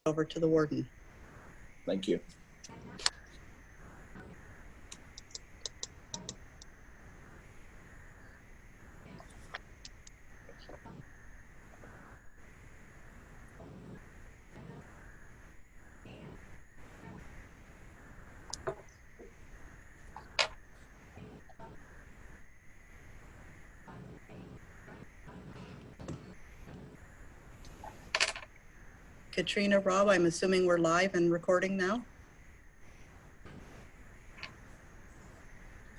over to the warden. Thank you. Katrina, Rob, I'm assuming we're live and recording now?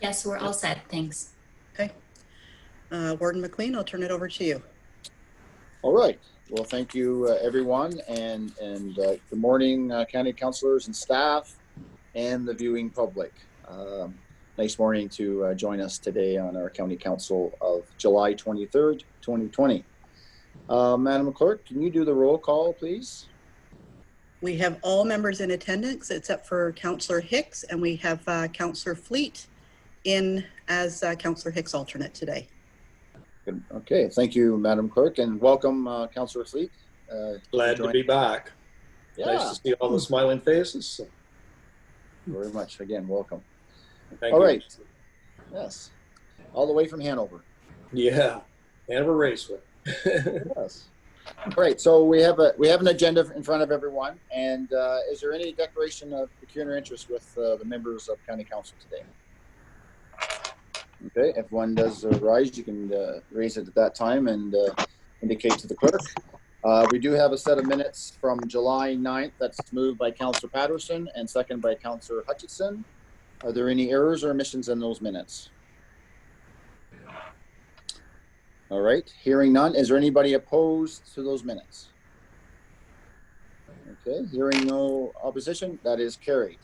Yes, we're all set. Thanks. Okay. Warden McLean, I'll turn it over to you. All right. Well, thank you, everyone, and good morning, county councilors and staff, and the viewing public. Nice morning to join us today on our county council of July 23rd, 2020. Madam Clerk, can you do the roll call, please? We have all members in attendance except for Councillor Hicks, and we have Councillor Fleet in as Councillor Hicks alternate today. Good. Okay, thank you, Madam Clerk, and welcome, Councillor Fleet. Glad to be back. Yeah. Nice to see all the smiling faces. Very much. Again, welcome. Thank All you. right. Yes. All the way from Hanover. Yeah. Hanover Raceway. Yes. All right. So we have an agenda in front of everyone. And is there any declaration of peculiar interest with the members of County Council today? Okay. If one does rise, you can raise it at that time and indicate to the clerk. We do have a set of minutes from July 9th that's moved by Councillor Patterson and second by Councillor Hutchinson. Are there any errors or omissions in those minutes? All right, hearing none. Is there anybody opposed to those minutes? Okay, hearing no opposition, that is carried.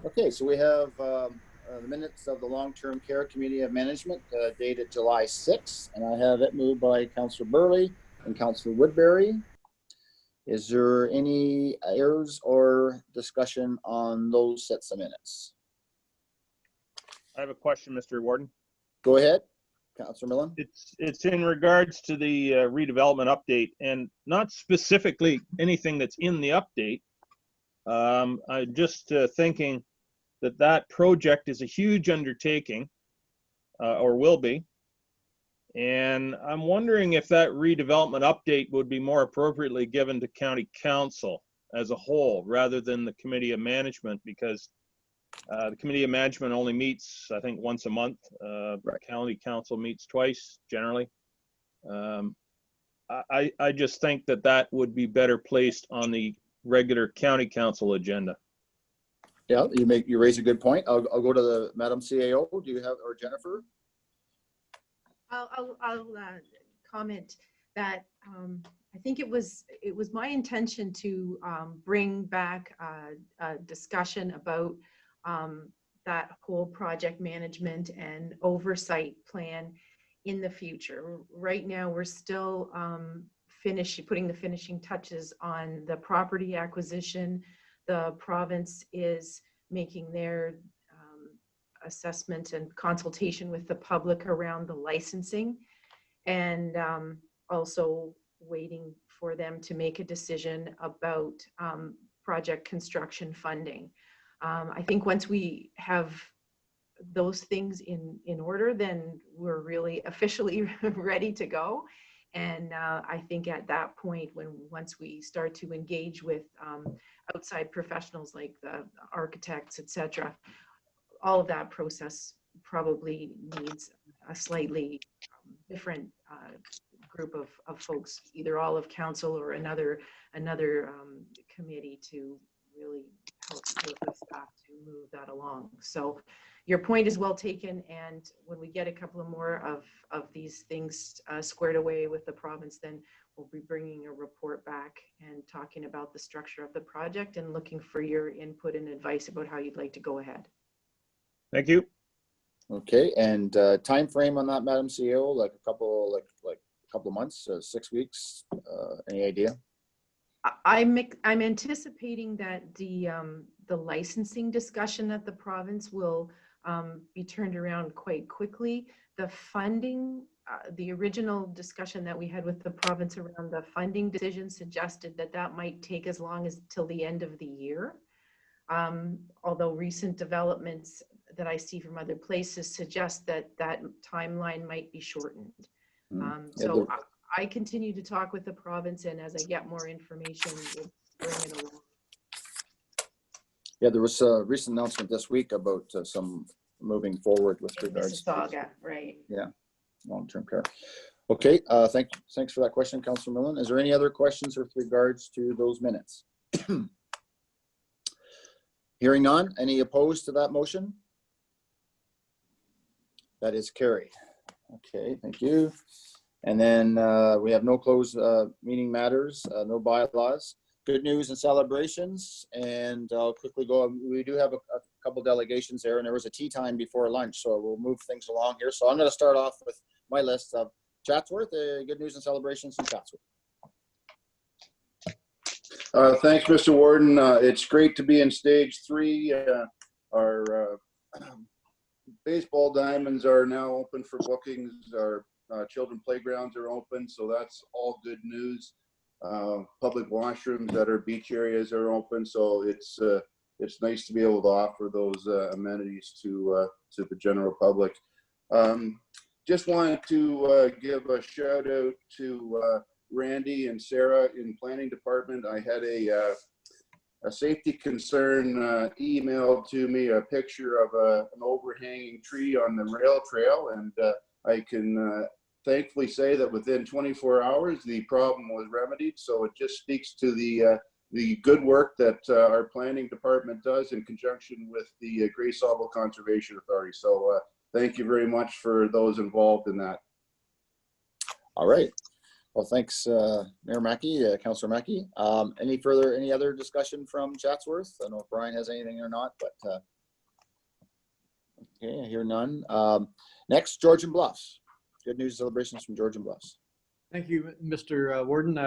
Okay, so we have the minutes of the Long-Term Care Committee of Management dated July 6th, and I have it moved by Councillor Burley and Councillor Woodbury. Is there any errors or discussion on those sets of minutes? I have a question, Mr. Warden. Go ahead, Councillor Millen. It's in regards to the redevelopment update, and not specifically anything that's in the update. I'm just thinking that project is a huge undertaking, or will be. And I'm wondering if that redevelopment update would be more appropriately given to County Council as a whole, rather than the Committee of Management, because the Committee of Management only meets, I think, once a month. Right. County Council meets twice, generally. I just think that would be better placed on the regular County Council agenda. Yeah, you raise a good point. I'll go to the Madam CAO. Do you have, or Jennifer? I'll comment that I think it was my intention to bring back a discussion about that whole project management and oversight plan in the future. Right now, we're still putting the finishing touches on the property acquisition. The province is making their assessment and consultation with the public around the licensing, and also waiting for them to make a decision about project construction funding. I think once we have those things in order, then we're really officially ready to go. And I think at that point, once we start to engage with outside professionals like the architects, etc., all of that process probably needs a slightly different group of folks, either all of council or another committee, to really help with the staff to move that along. So your point is well taken, and when we get a couple of more of these things squared away with the province, then we'll be bringing a report back and talking about the structure of the project and looking for your input and advice about how you'd like to go ahead. Thank you. Okay, and time frame on that, Madam CEO, like a couple of months, 6 weeks, any idea? I'm anticipating that the licensing discussion at the province will be turned around quite quickly. The funding the original discussion that we had with the province around the funding decision suggested that that might take as long as till the end of the year. Although recent developments that I see from other places suggest that that timeline might be shortened. So I continue to talk with the province, and as I get more information, we'll bring it along. Yeah, there was a recent announcement this week about some moving forward with regards to Mississauga, right? long-term care. Okay, thanks for that question, Councillor Millen. Is there any other questions with regards to those minutes? Hearing none, any opposed to that motion? That is carried. Okay, thank you. And then we have no closed meeting matters, no bylaws. Good news and celebrations, and I'll quickly go. We do have a couple delegations there, and there was a tea time before lunch, so we'll move things along here. So I'm going to start off with my list of Chatsworth, good news and celebrations in Chatsworth. Thanks, Mr. Warden. It's great to be in stage 3. Our baseball diamonds are now open for bookings. Our children playgrounds are open, so that's all good news. Public washrooms at our beach areas are open, so it's nice to be able to offer those amenities to the general public. Just wanted to give a shout out to Randy and Sarah in planning department. I had a safety concern emailed to me, a picture of an overhanging tree on the rail trail, and I can thankfully say that within 24 hours the problem was remedied. So it just speaks to the good work that our planning department does in conjunction with the Grey Sauble Conservation Authority. So thank you very much for those involved in that. All right. Well, thanks, Mayor Mackey, Councillor Mackey. Any other discussion from Chatsworth? I don't know if Brian has anything or not, but okay, I hear none. Next, Georgian Bluffs. Good news celebrations from Georgian Bluffs. Thank you, Mr. Warden.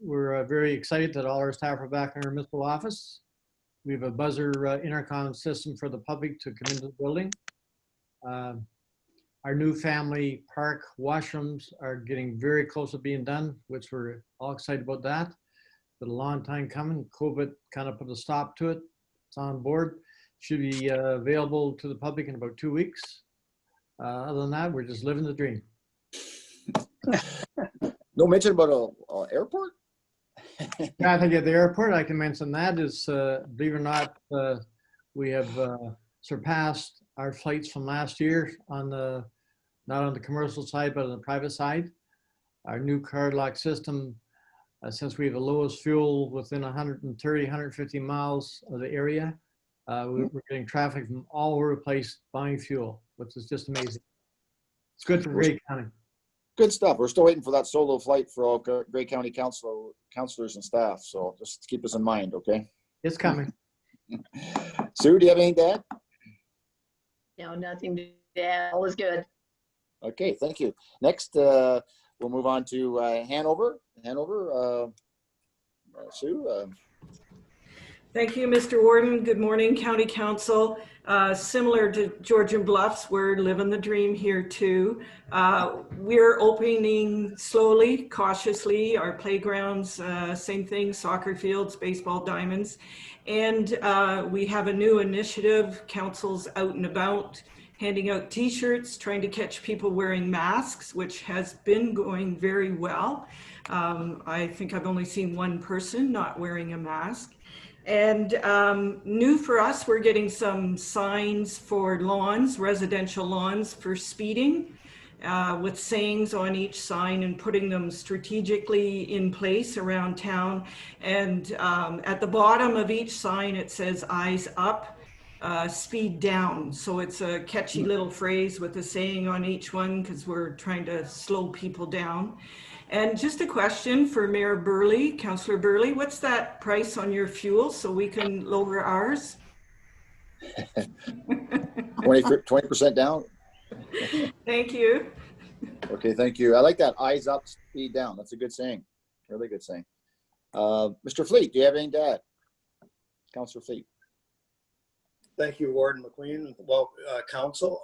We're very excited that all our staff are back in our municipal office. We have a buzzer intercom system for the public to come into the building. Our new family park washrooms are getting very close to being done, which we're all excited about that. But a long time coming. COVID kind of put a stop to it. It's on board. Should be available to the public in about 2 weeks. Other than that, we're just living the dream. No mention about an airport? Yeah, I think at the airport, I can mention that is, believe it or not, we have surpassed our flights from last year on the, not on the commercial side, but on the private side. Our new card lock system, since we have the lowest fuel within 130, 150 miles of the area, we're getting traffic from all over the place buying fuel, which is just amazing. It's good for Grey County. Good stuff. We're still waiting for that solo flight for all Grey County councilors and staff. So just keep us in mind, okay? It's coming. Sue, do you have anything to add? No, nothing to add. All is good. Okay, thank you. Next, we'll move on to Hanover. Sue. Thank you, Mr. Warden. Good morning, County Council. Similar to Georgian Bluffs, we're living the dream here too. We're opening slowly, cautiously, our playgrounds, same thing, soccer fields, baseball diamonds. And we have a new initiative, Council's Out and About, handing out t-shirts, trying to catch people wearing masks, which has been going very well. I think I've only seen one person not wearing a mask. And new for us, we're getting some signs for lawns, residential lawns for speeding, with sayings on each sign and putting them strategically in place around town. And at the bottom of each sign, it says eyes up, speed down. So it's a catchy little phrase with a saying on each one because we're trying to slow people down. And just a question for Mayor Burley, Councillor Burley, what's that price on your fuel so we can lower ours? 20% down. Thank you. Okay, thank you. I like that. Eyes up, speed down. That's a good saying. Really good saying. Mr. Fleet, do you have anything to add? Councillor Fleet. Thank you, Warden McQueen. Well, Council.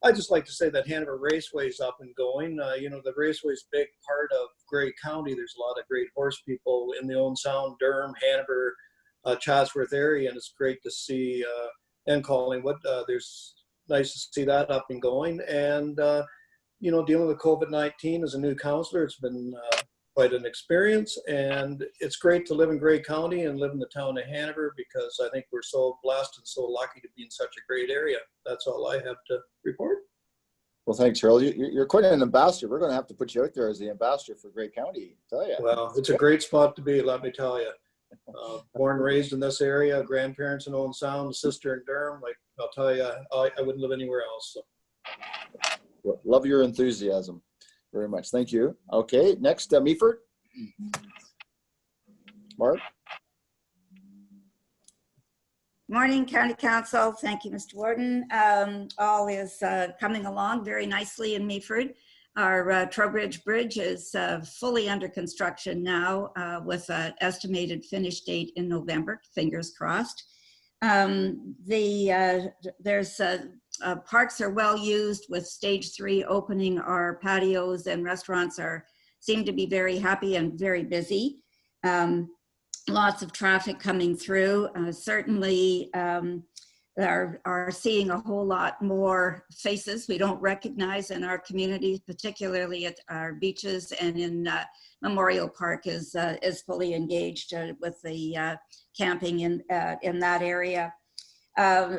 I'd just like to say that Hanover Raceway is up and going. You know, the Raceway is a big part of Grey County. There's a lot of great horse people in the Owen Sound, Durham, Hanover, Chatsworth area, and it's great to see, and Collingwood. There's nice to see that up and going. And, you know, dealing with COVID-19 as a new counselor, it's been quite an experience, and it's great to live in Grey County and live in the town of Hanover, because I think we're so blessed and so lucky to be in such a great area. That's all I have to report. Well, thanks, Harold. You're quite an ambassador. We're going to have to put you out there as the ambassador for Grey County, I tell you. Well, it's a great spot to be, let me tell you. Born and raised in this area, grandparents in Owen Sound, sister in Durham. Like, I'll tell you, I wouldn't live anywhere else. So. Well, love your enthusiasm very much. Thank you. Okay, next, Meaford. Mark. Morning, County Council. Thank you, Mr. Warden. All is coming along very nicely in Meaford. Our Trowbridge Bridge is fully under construction now with an estimated finish date in November, fingers crossed. Parks are well used with stage 3 opening. Our patios and restaurants seem to be very happy and very busy. Lots of traffic coming through. Certainly are seeing a whole lot more faces we don't recognize in our community, particularly at our beaches, and in Memorial Park is fully engaged with the camping in that area.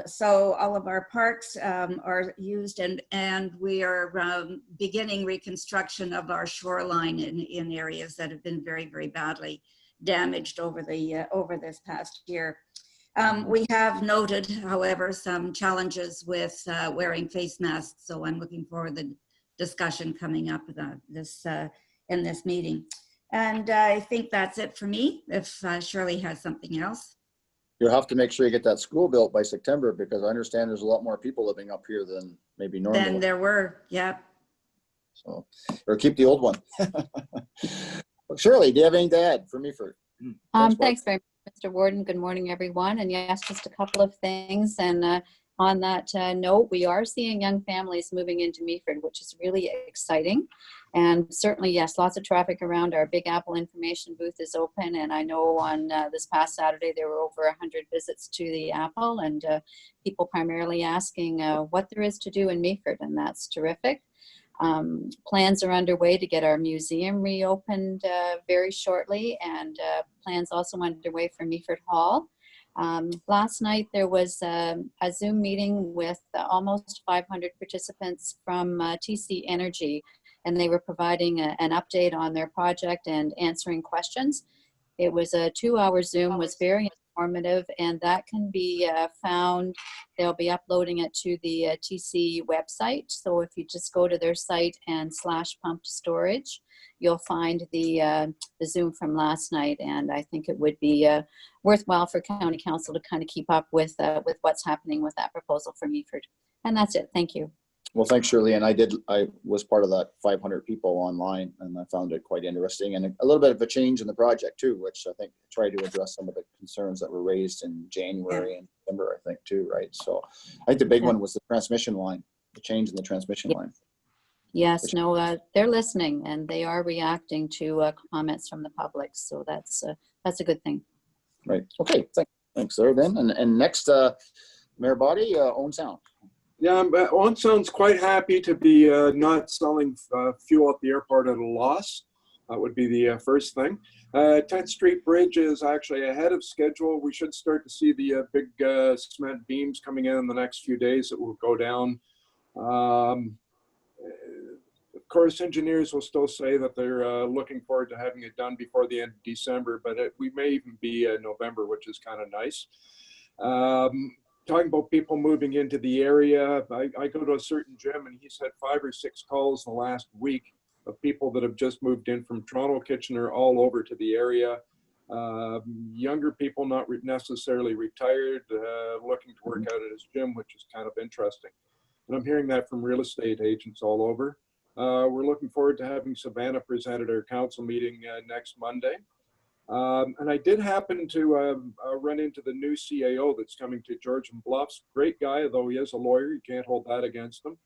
So all of our parks are used, and we are beginning reconstruction of our shoreline in areas that have been very, very badly damaged over this past year. We have noted, however, some challenges with wearing face masks, so I'm looking forward to the discussion coming up in this meeting. And I think that's it for me, if Shirley has something else. You'll have to make sure you get that school built by September, because I understand there's a lot more people living up here than maybe normal. Than there were, yeah. So, or keep the old one. Shirley, do you have anything to add for Meaford? Thanks very much, Mr. Warden. Good morning, everyone. And yes, just a couple of things. And on that note, we are seeing young families moving into Meaford, which is really exciting. And certainly, yes, lots of traffic around. Our Big Apple information booth is open. And I know on this past Saturday, there were over 100 visits to the Apple, and people primarily asking what there is to do in Meaford, and that's terrific. Plans are underway to get our museum reopened very shortly, and plans also underway for Meaford Hall. Last night there was a Zoom meeting with almost 500 participants from TC Energy, and they were providing an update on their project and answering questions. It was a 2-hour Zoom, was very informative, and that can be found. They'll be uploading it to the TC website. So if you just go to their site and /pumped-storage, you'll find the Zoom from last night. And I think it would be worthwhile for County Council to kind of keep up with what's happening with that proposal for Meaford. And that's it. Thank you. Well, thanks, Shirley. And I was part of that 500 people online, and I found it quite interesting, and a little bit of a change in the project too, which I think tried to address some of the concerns that were raised in January and December, I think too, right? So I think the big one was the transmission line, the change in the transmission line. Yes, no, they're listening, and they are reacting to comments from the public. So that's a good thing. Right. Okay. Thanks there then. And next, Mayor Boddy, Owen Sound. Yeah, Owen Sound's quite happy to be not selling fuel at the airport at a loss. That would be the first thing. 10th Street Bridge is actually ahead of schedule. We should start to see the big cement beams coming in the next few days that will go down. Of course, engineers will still say that they're looking forward to having it done before the end of December, but we may even be November, which is kind of nice. Talking about people moving into the area, I go to a certain gym, and he's had 5 or 6 calls in the last week of people that have just moved in from Toronto, Kitchener, all over to the area. Younger people, not necessarily retired, looking to work out at his gym, which is kind of interesting. And I'm hearing that from real estate agents all over. We're looking forward to having Savannah present at our council meeting next Monday. And I did happen to run into the new CAO that's coming to Georgian Bluffs. Great guy, though he is a lawyer. You can't hold that against him.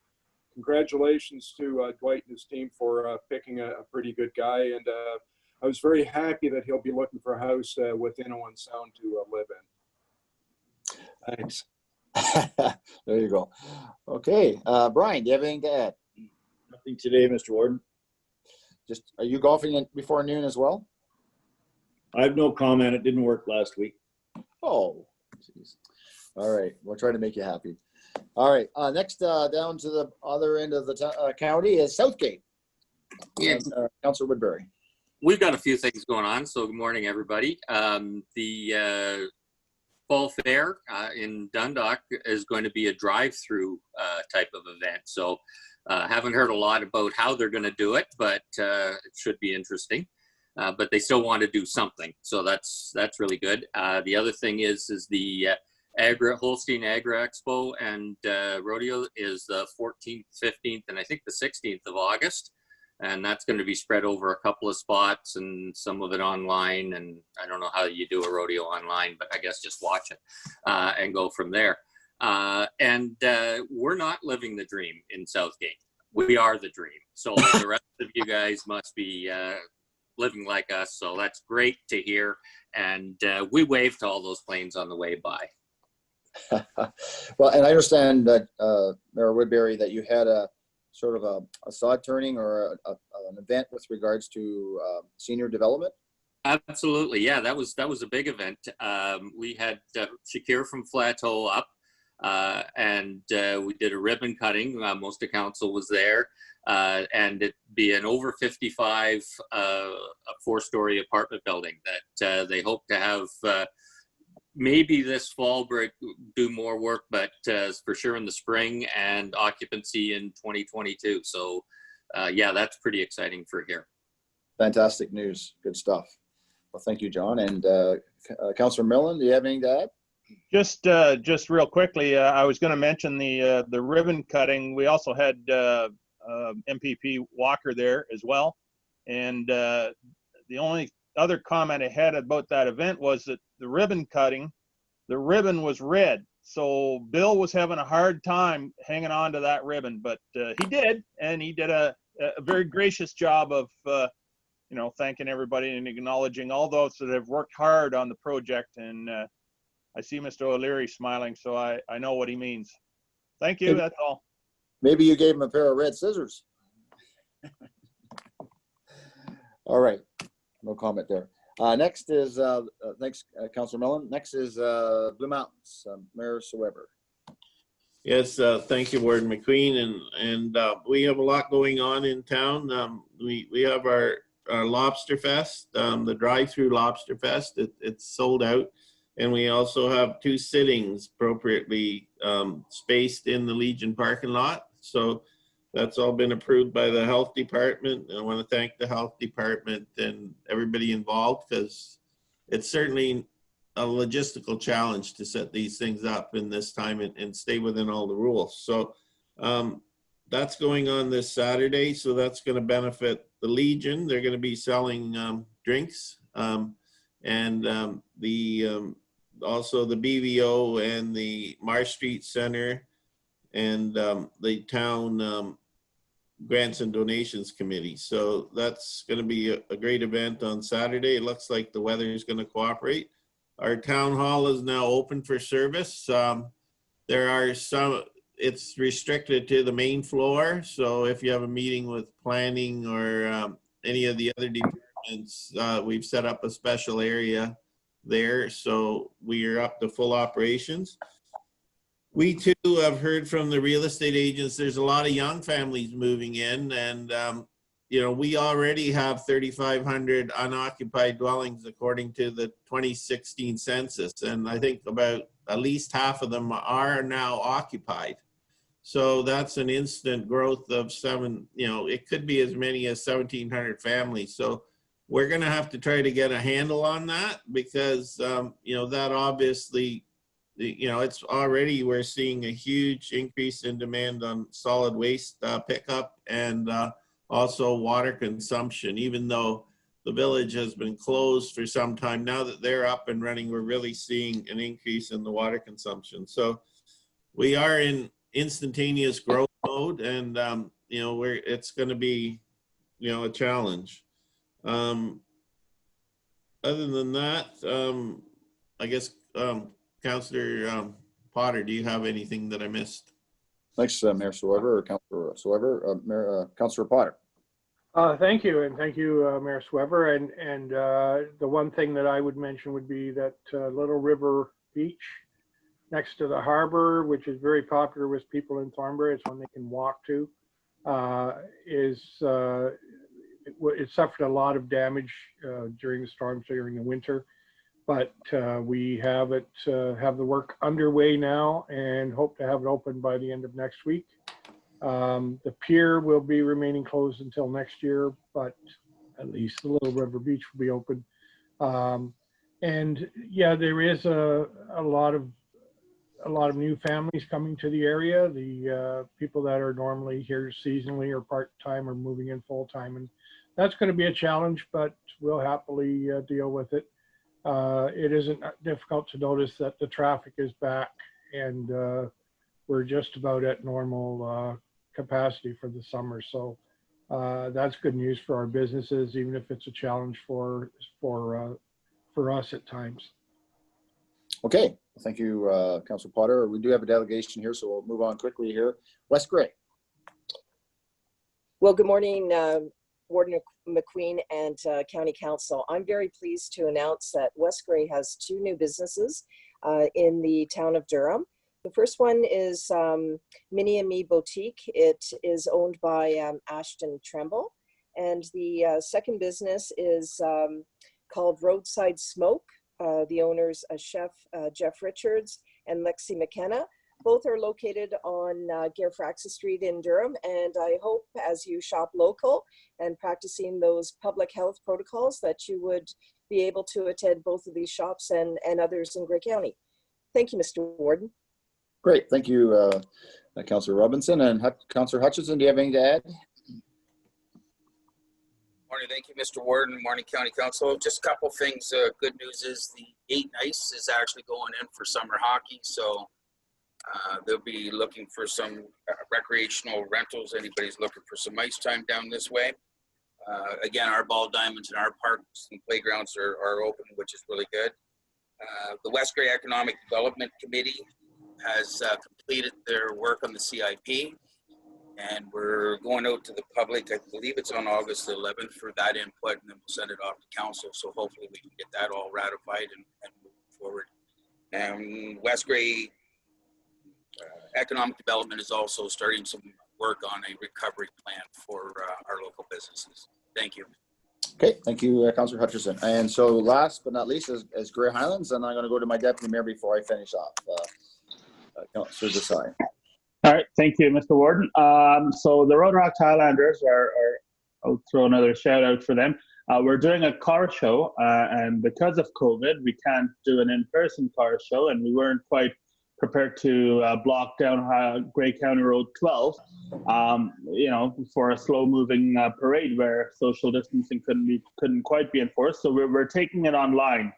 congratulations to Dwight and his team for picking a pretty good guy. And I was very happy that he'll be looking for a house within Owen Sound to live in. Thanks. There you go. Okay, Brian, do you have anything to add? Nothing today, Mr. Warden. Just, are you golfing before noon as well? I have no comment. It didn't work last week. Oh, geez. All right. We'll try to make you happy. All right. Next, down to the other end of the county is Southgate. Yes. Councilor Woodbury. We've got a few things going on. So good morning, everybody. The Fall Fair in Dundalk is going to be a drive-through type of event. So haven't heard a lot about how they're going to do it, but it should be interesting. But they still want to do something, so that's really good. The other thing is the Holstein Agra Expo and Rodeo is the 14th, 15th, and I think the 16th of August, and that's going to be spread over a couple of spots and some of it online. And I don't know how you do a rodeo online, but I guess just watch it and go from there. And we're not living the dream in Southgate. We are the dream. So the rest of you guys must be living like us. So that's great to hear. And we waved to all those planes on the way by. Well, and I understand that, Mayor Woodbury, that you had a sort of a sod turning or an event with regards to senior development. Absolutely. Yeah, that was a big event. We had Shakir from Flateau up. And we did a ribbon cutting. Most of council was there, and it'd be an over 55 a 4-story apartment building that they hope to have maybe this fall do more work, but for sure in the spring, and occupancy in 2022. So yeah, that's pretty exciting for here. Fantastic news. Good stuff. Well, thank you, John. And Councillor Millen, do you have anything to add? Just real quickly, I was going to mention the ribbon cutting. We also had MPP Walker there as well, and the only other comment I had about that event was that the ribbon cutting, the ribbon was red, so Bill was having a hard time hanging on to that ribbon, but he did, and he did a very gracious job of thanking everybody and acknowledging all those that have worked hard on the project. And I see Mr. O'Leary smiling, so I know what he means. Thank you, that's all. Maybe you gave him a pair of red scissors. All right, no comment there. Next is, thanks, Councilor Mellon. Next is Blue Mountains, Mayor Weber. Yes, thank you, Warden McQueen. And we have a lot going on in town. We have our Lobster Fest, the drive-through Lobster Fest. It's sold out. And we also have 2 sittings appropriately spaced in the Legion parking lot. So that's all been approved by the health department. And I want to thank the health department and everybody involved, because it's certainly a logistical challenge to set these things up in this time and stay within all the rules. So that's going on this Saturday. So that's going to benefit the Legion. They're going to be selling drinks. Also the BVO and the Marsh Street Center and the town grants and donations committee. So that's going to be a great event on Saturday. It looks like the weather is going to cooperate. Our town hall is now open for service. There are some, it's restricted to the main floor. So if you have a meeting with planning or any of the other departments, we've set up a special area there, so we are up to full operations. We too have heard from the real estate agents, there's a lot of young families moving in, and we already have 3,500 unoccupied dwellings according to the 2016 census, and I think about at least half of them are now occupied. So that's an instant growth of it could be as many as 1,700 families. So we're going to have to try to get a handle on that, because, that obviously, it's already, we're seeing a huge increase in demand on solid waste pickup and also water consumption. Even though the village has been closed for some time, now that they're up and running, we're really seeing an increase in the water consumption. So we are in instantaneous growth mode. mode, and you know, where it's going to be, you know, a challenge. Other than that, I guess Councillor Potter, do you have anything that I missed? Thanks, Mayor Swever or Councillor Swever. Councillor Potter. Thank you, and thank you, Mayor Swever. And the one thing that I would mention would be that Little River Beach next to the harbor, which is very popular with people in Thornbury, it's one they can walk to, it suffered a lot of damage during the storms during the winter. But we have the work underway now and hope to have it open by the end of next week. The pier will be remaining closed until next year, but at least the Little River Beach will be open. And yeah, there is a lot of new families coming to the area. The people that are normally here seasonally or part-time are moving in full-time, and that's going to be a challenge, but we'll happily deal with it. It isn't difficult to notice that the traffic is back, and we're just about at normal capacity for the summer. So that's good news for our businesses, even if it's a challenge for us at times. Okay, thank you, Councillor Potter. We do have a delegation here, so we'll move on quickly here. Wes Gray. Well, good morning, Warden McQueen and County Council. I'm very pleased to announce that West Gray has 2 new businesses in the town of Durham. The first one is Minnie and Me Boutique. It is owned by Ashton Tremble. And the second business is called Roadside Smoke. The owners, Chef Jeff Richards and Lexi McKenna. Both are located on Garfraxa Street in Durham, and I hope as you shop local and practicing those public health protocols that you would be able to attend both of these shops and others in Grey County. Thank you, Mr. Warden. Great, thank you, Councillor Robinson. And Councillor Hutchinson, do you have anything to add? Morning, thank you, Mr. Warden. Morning, County Council. Just a couple things. Good news is the 8 Nice is actually going in for summer hockey, so they'll be looking for some recreational rentals. Anybody's looking for some ice time down this way. Again, our ball diamonds and our parks and playgrounds are open, which is really good. The West Gray Economic Development Committee has completed their work on the CIP, and we're going out to the public. I believe it's on August 11th for that input, and then we'll send it off to council. So hopefully we can get that all ratified and move forward. And West Gray Economic Development is also starting some work on a recovery plan for our local businesses. Thank you. Okay, thank you, Councillor Hutchinson. And so last but not least is Grey Highlands, and I'm going to go to my deputy mayor before I finish off. Councillor Desai. All right, thank you, Mr. Warden. So the Road Rock Highlanders I'll throw another shout out for them. We're doing a car show, and because of COVID, we can't do an in-person car show, and we weren't quite prepared to block down Grey County Road 12, you know, for a slow-moving parade where social distancing couldn't quite be enforced. So we're taking it online.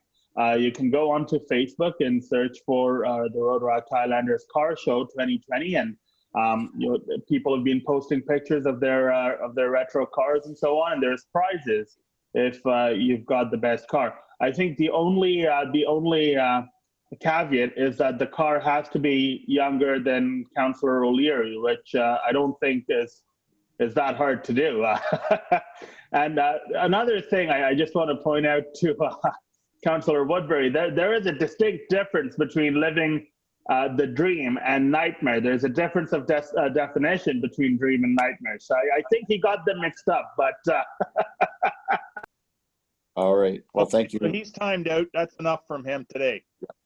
You can go onto Facebook and search for the Road Rock Highlanders Car Show 2020, and you know, people have been posting pictures of their retro cars and so on, and there's prizes if you've got the best car. I think the only caveat is that the car has to be younger than Councillor O'Leary, which I don't think is that hard to do. And another thing I just want to point out to Councillor Woodbury, there is a distinct difference between living the dream and nightmare. There's a difference of definition between dream and nightmare. So I think he got them mixed up, but. All right. Well, thank you. So he's timed out. That's enough from him today.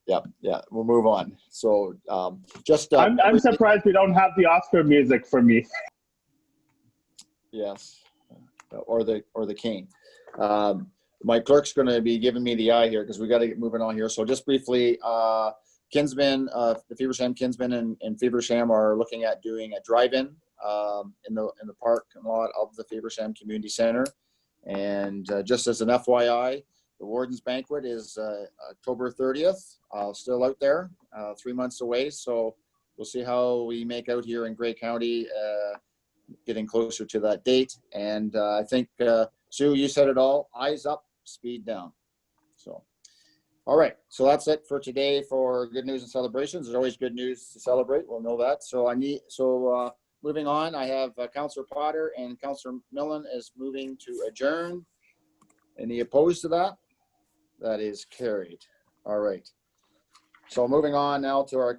Yeah. We'll move on. So just. I'm surprised we don't have the Oscar music for me. Yes, or the cane. My clerk's going to be giving me the eye here because we got to get moving on here. So just briefly, Kinsman, the Feversham Kinsman and Feversham are looking at doing a drive-in in the parking lot of the Feversham Community Center. And just as an FYI, the Warden's Banquet is October 30th, still out there, 3 months away. So we'll see how we make out here in Grey County, getting closer to that date. And I think, Sue, you said it all, eyes up, speed down. So, all right. So that's it for today for good news and celebrations. There's always good news to celebrate. We'll know that. So moving on, I have Councillor Potter and Councillor Millen is moving to adjourn. Any opposed to that? That is carried. All right. So moving on now to our